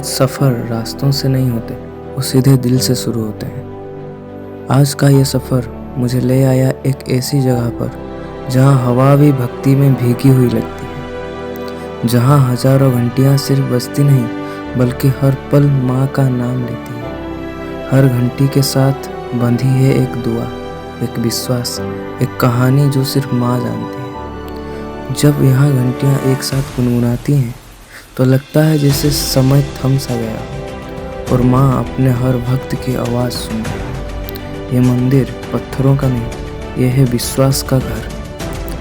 सफ़र रास्तों से नहीं होते, वो सीधे दिल से शुरू होते हैं। आज का ये सफ़र मुझे ले आया एक ऐसी जगह पर जहाँ हवा भी भक्ति में भीगी हुई लगती है, जहाँ हजारों घंटियाँ सिर्फ बजती नहीं बल्कि हर पल माँ का नाम लेती है। हर घंटी के साथ बंधी है एक दुआ, एक विश्वास, एक कहानी जो सिर्फ माँ जानती है। जब यहाँ घंटियाँ एक साथ गुनगुनाती हैं तो लगता है जैसे समय थम सा गया हो और माँ अपने हर भक्त की आवाज़ सुन रही है। ये मंदिर पत्थरों का नहीं, ये है विश्वास का घर।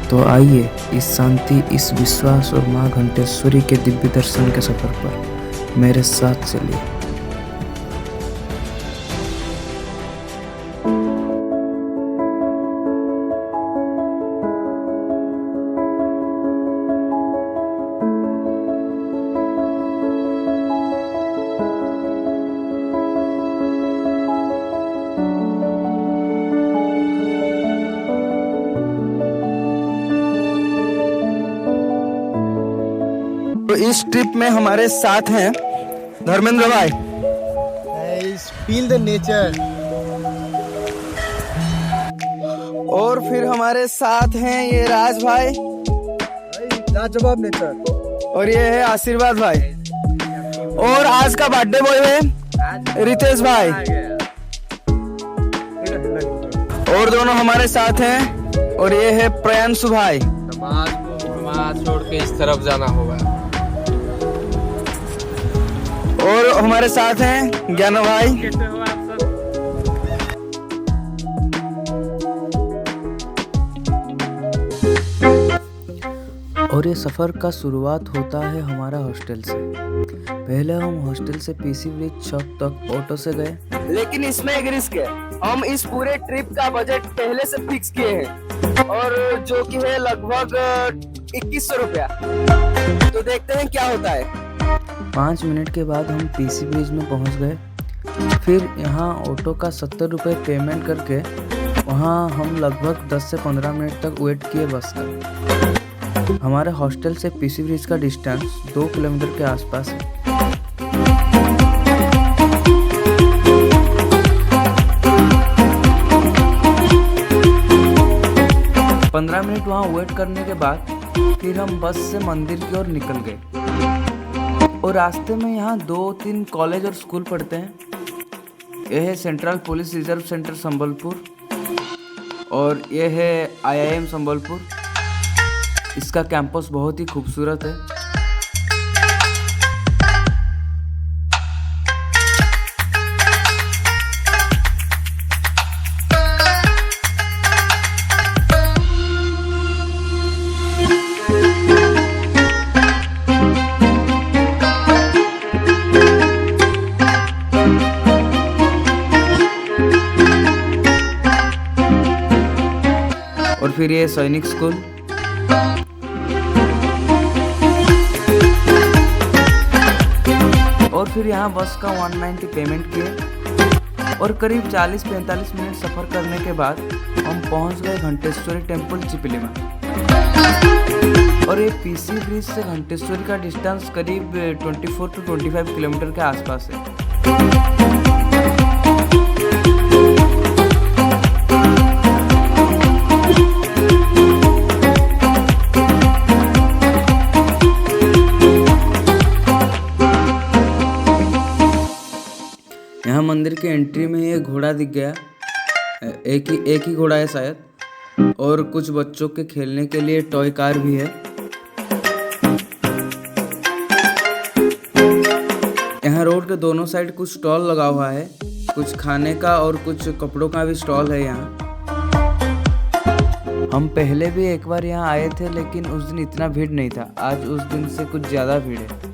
तो आइए इस शांति, इस विश्वास और माँ घंटेश्वरी के दिव्य दर्शन के सफ़र पर मेरे साथ चलिए। तो इस ट्रिप में हमारे साथ हैं धर्मेंद्र भाई। Feel the nature. और फिर हमारे साथ हैं ये राज भाई, लाजवाब नेचर। और ये है आशीर्वाद भाई। और आज का बर्थडे बॉय है रितेश भाई। और दोनों हमारे साथ हैं, और ये है प्रियांशु भाई। समाज छोड़ के इस तरफ जाना होगा। और हमारे साथ हैं ज्ञान भाई। कैसे हो आप सब? और ये सफ़र का शुरुआत होता है हमारा हॉस्टल से। पहले हम हॉस्टल से पीसी ब्रिज चौक तक ऑटो से गए, लेकिन इसमें एक रिस्क है। हम इस पूरे ट्रिप का बजट पहले से फिक्स किए हैं, और जो कि है लगभग 2100 रुपया। तो देखते हैं क्या होता है। 5 मिनट के बाद हम पीसी ब्रिज में पहुंच गए। फिर यहाँ ऑटो का 70 रुपये पेमेंट करके वहाँ हम लगभग 10 से 15 मिनट तक वेट किए बस का। हमारे हॉस्टल से पीसी ब्रिज का डिस्टेंस 2 किलोमीटर के आसपास है। 15 मिनट वहाँ वेट करने के बाद फिर हम बस से मंदिर की ओर निकल गए। और रास्ते में यहाँ 2-3 कॉलेज और स्कूल पढ़ते हैं। यह है central police reserve centre Sambalpur, और यह है IIM संबलपुर। इसका कैंपस बहुत ही खूबसूरत है। और फिर ये सैनिक स्कूल। और फिर यहाँ बस का 190 पेमेंट किए, और करीब 40-45 मिनट सफ़र करने के बाद हम पहुँच गए घंटेश्वरी टेम्पल चिपली में। और ये पीसी ब्रिज से घंटेश्वरी का डिस्टेंस करीब 24 से 25 किलोमीटर के आसपास है। यहाँ मंदिर के एंट्री में ये घोड़ा दिख गया। एक ही घोड़ा है शायद, और कुछ बच्चों के खेलने के लिए टॉय कार भी है। यहाँ रोड के दोनों साइड कुछ स्टॉल लगा हुआ है, कुछ खाने का और कुछ कपड़ों का भी स्टॉल है यहाँ। हम पहले भी एक बार यहाँ आए थे, लेकिन उस दिन इतना भीड़ नहीं था। आज उस दिन से कुछ ज़्यादा भीड़ है।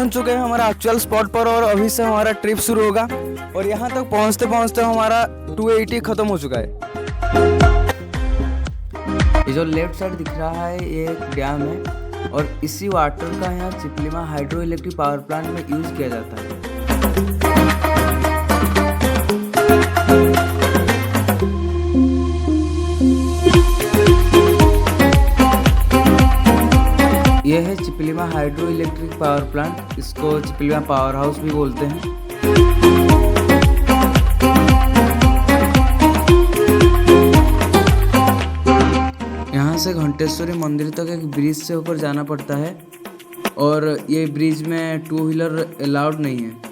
पहुंच चुके हैं हमारा एक्चुअल स्पॉट पर और अभी से हमारा ट्रिप शुरू होगा और यहाँ तक पहुँचते पहुँचते हमारा 280 खत्म हो चुका है। ये जो लेफ्ट साइड दिख रहा है ये एक डैम है और इसी वाटर का यहाँ चिपलिमा हाइड्रो इलेक्ट्रिक पावर प्लांट में यूज़ किया जाता है। यह है चिपलिमा हाइड्रो इलेक्ट्रिक पावर प्लांट, इसको चिपलिमा पावर हाउस भी बोलते हैं। यहाँ से घंटेश्वरी मंदिर तक एक ब्रिज से ऊपर जाना पड़ता है और ये ब्रिज में 2 व्हीलर अलाउड नहीं है।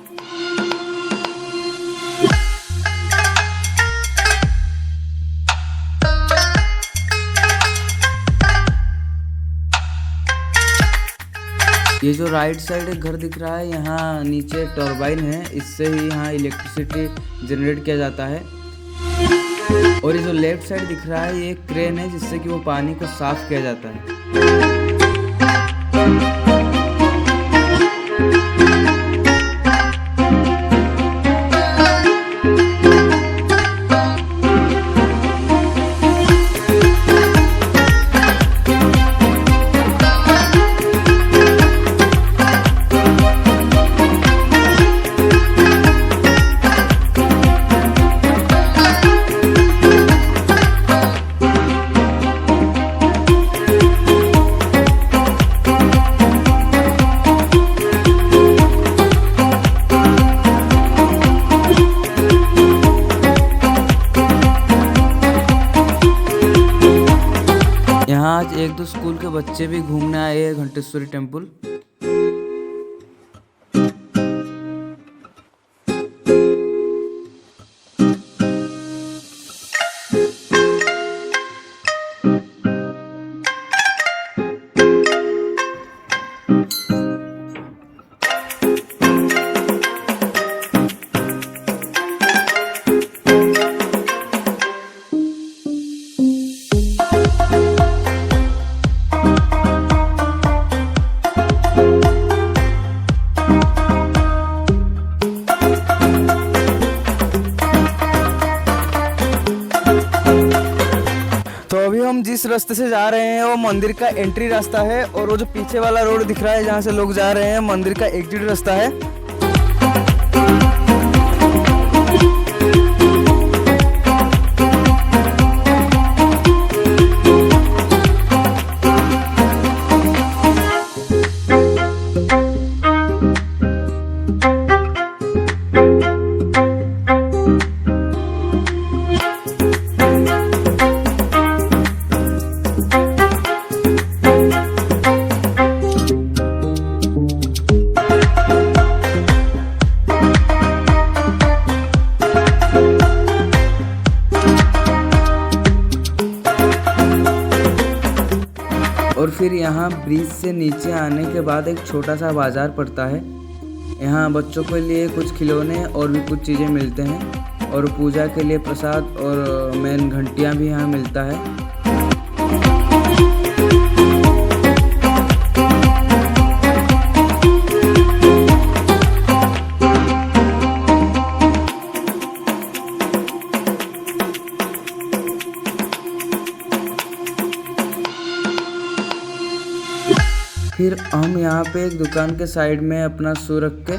ये जो राइट साइड एक घर दिख रहा है, यहाँ नीचे टर्बाइन है, इससे ही यहाँ इलेक्ट्रिसिटी जनरेट किया जाता है। और ये जो लेफ्ट साइड दिख रहा है ये एक क्रेन है जिससे कि वो पानी को साफ किया जाता है। यहाँ आज 1-2 स्कूल के बच्चे भी घूमने आए हैं घंटेश्वरी टेम्पल। तो अभी हम जिस रास्ते से जा रहे हैं वो मंदिर का एंट्री रास्ता है और वो जो पीछे वाला रोड दिख रहा है जहाँ से लोग जा रहे हैं मंदिर का एग्जिट रास्ता है। और फिर यहाँ ब्रिज से नीचे आने के बाद एक छोटा सा बाजार पड़ता है। यहाँ बच्चों के लिए कुछ खिलौने और भी कुछ चीज़ें मिलते हैं और पूजा के लिए प्रसाद और मेन घंटियाँ भी यहाँ मिलता है। फिर हम यहाँ पे एक दुकान के साइड में अपना सू रख के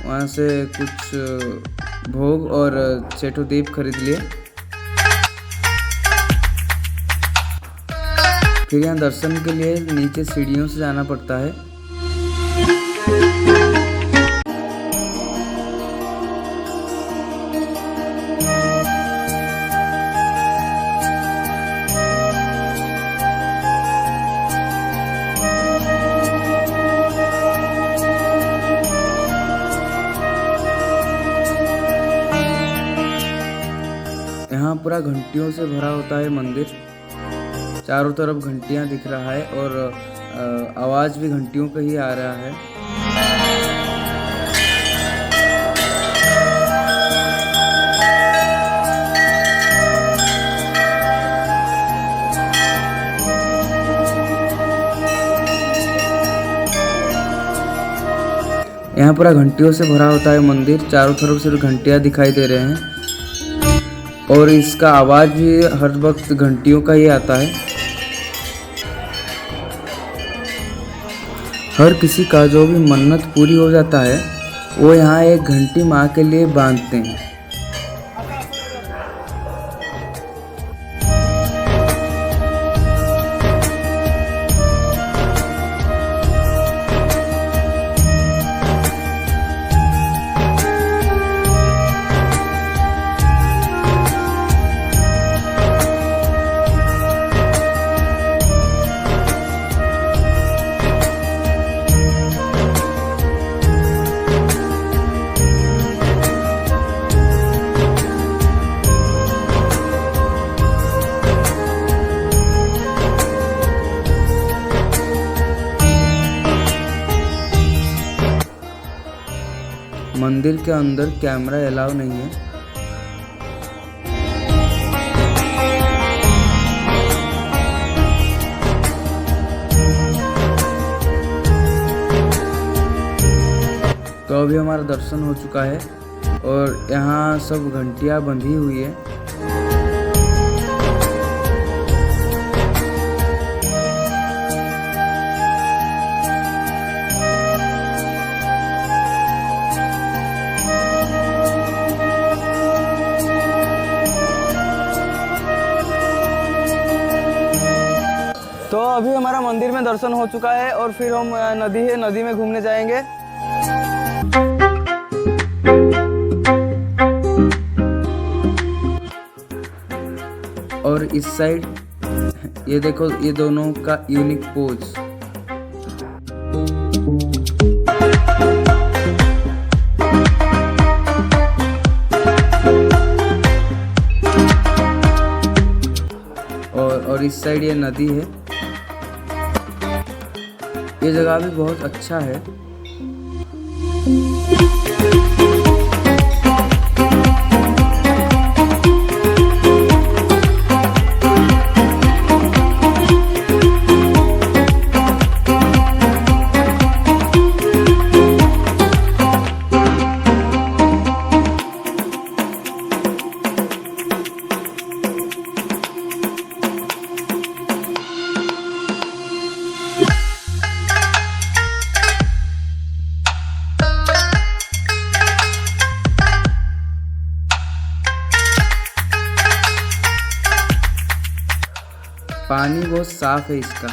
वहाँ से कुछ भोग और चेटो दीप खरीद लिए। फिर यहाँ दर्शन के लिए नीचे सीढ़ियों से जाना पड़ता है। यहाँ पूरा घंटियों से भरा होता है मंदिर, चारों तरफ घंटियाँ दिख रहा है और आवाज़ भी घंटियों का ही आ रहा है। यहाँ पूरा घंटियों से भरा होता है मंदिर, चारों तरफ सिर्फ घंटियाँ दिखाई दे रहे हैं और इसका आवाज़ भी हर वक्त घंटियों का ही आता है। हर किसी का जो भी मन्नत पूरी हो जाता है वो यहाँ एक घंटी माँ के लिए बांधते हैं। मंदिर के अंदर कैमरा अलाउ नहीं है। तो अभी हमारा दर्शन हो चुका है और यहाँ सब घंटियाँ बंधी हुई है। तो अभी हमारा मंदिर में दर्शन हो चुका है और फिर हम नदी है, नदी में घूमने जाएंगे। और इस साइड ये देखो, ये दोनों का यूनिक पोज। और इस साइड ये नदी है। ये जगह भी बहुत अच्छा है। पानी बहुत साफ है इसका।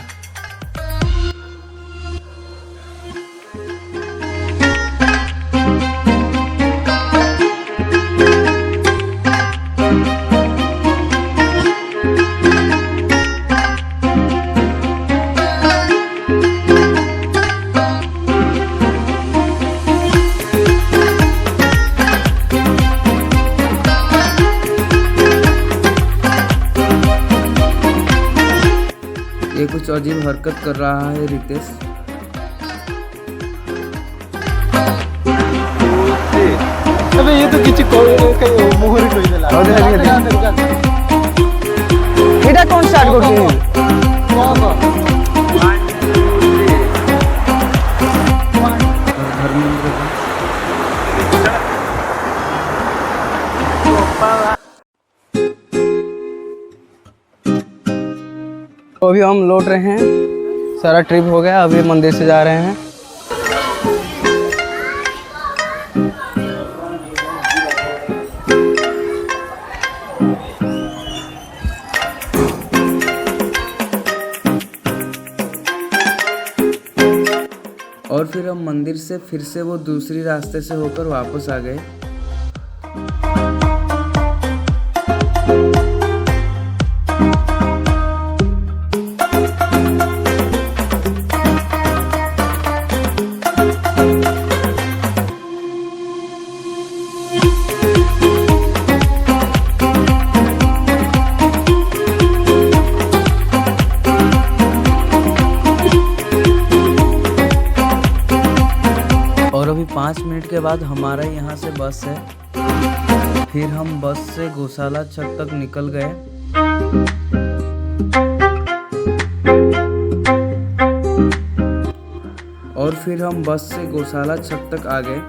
ये कुछ अजीब हरकत कर रहा है रितेश। अबे ये तो किसी को मोहर कोई देला এটা কোন স্টার্ট করছিস? धर्मेंद्र तो अभी हम लौट रहे हैं, सारा ट्रिप हो गया, अभी मंदिर से जा रहे हैं। और फिर हम मंदिर से फिर से वो दूसरी रास्ते से होकर वापस आ गए। और अभी 5 मिनट के बाद हमारा यहाँ से बस है। फिर हम बस से गौशाला छत तक निकल गए। और फिर हम बस से गौशाला छक तक आ गए।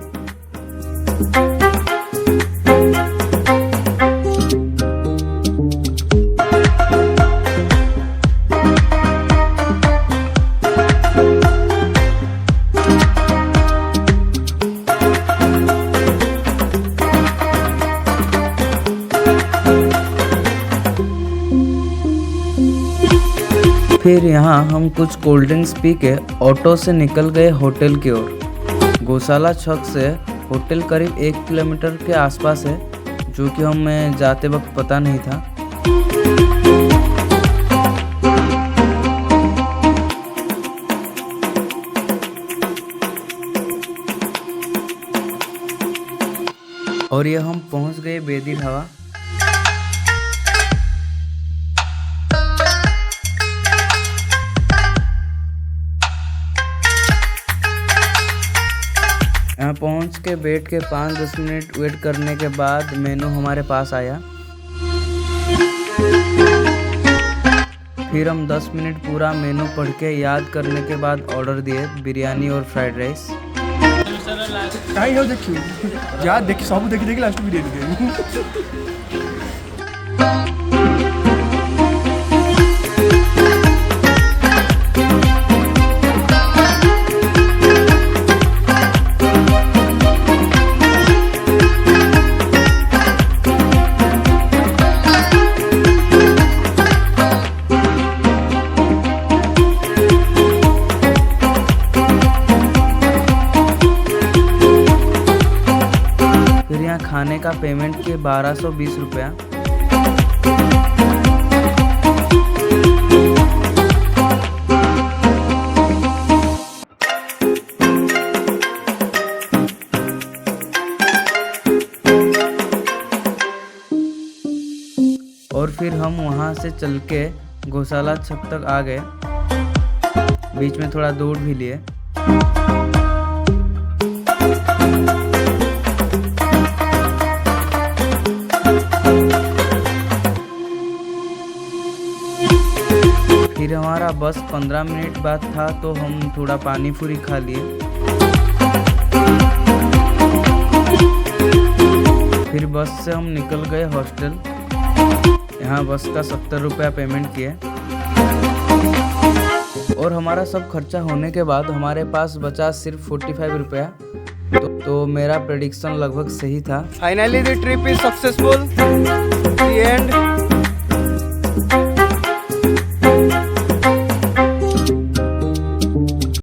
फिर यहाँ हम कुछ कोल्ड ड्रिंक्स पी के ऑटो से निकल गए होटल की ओर। गौशाला छक से होटल करीब 1 किलोमीटर के आसपास है, जो कि हमें जाते वक्त पता नहीं था। और ये हम पहुंच गए बेदी ढाबा। यहाँ पहुँच के बैठ के 5-10 मिनट वेट करने के बाद मेनू हमारे पास आया। फिर हम 10 मिनट पूरा मेनू पढ़ के याद करने के बाद ऑर्डर दिए बिरयानी और फ्राइड राइस। कहीं हो देखिए यार, देखिए सब देखी देखी लास्ट वीडियो देखिए। खाने का पेमेंट किए 1220 रुपया। और फिर हम वहां से चल के गौशाला छक तक आ गए। बीच में थोड़ा दौड़ भी लिए। फिर हमारा बस 15 मिनट बाद था, तो हम थोड़ा पानी पूरी खा लिए। फिर बस से हम निकल गए हॉस्टल। यहाँ बस का 70 रुपया पेमेंट किए। और हमारा सब खर्चा होने के बाद हमारे पास बचा सिर्फ 45 रुपया। तो मेरा प्रेडिक्शन लगभग सही था। Finally the trip is successful. The end.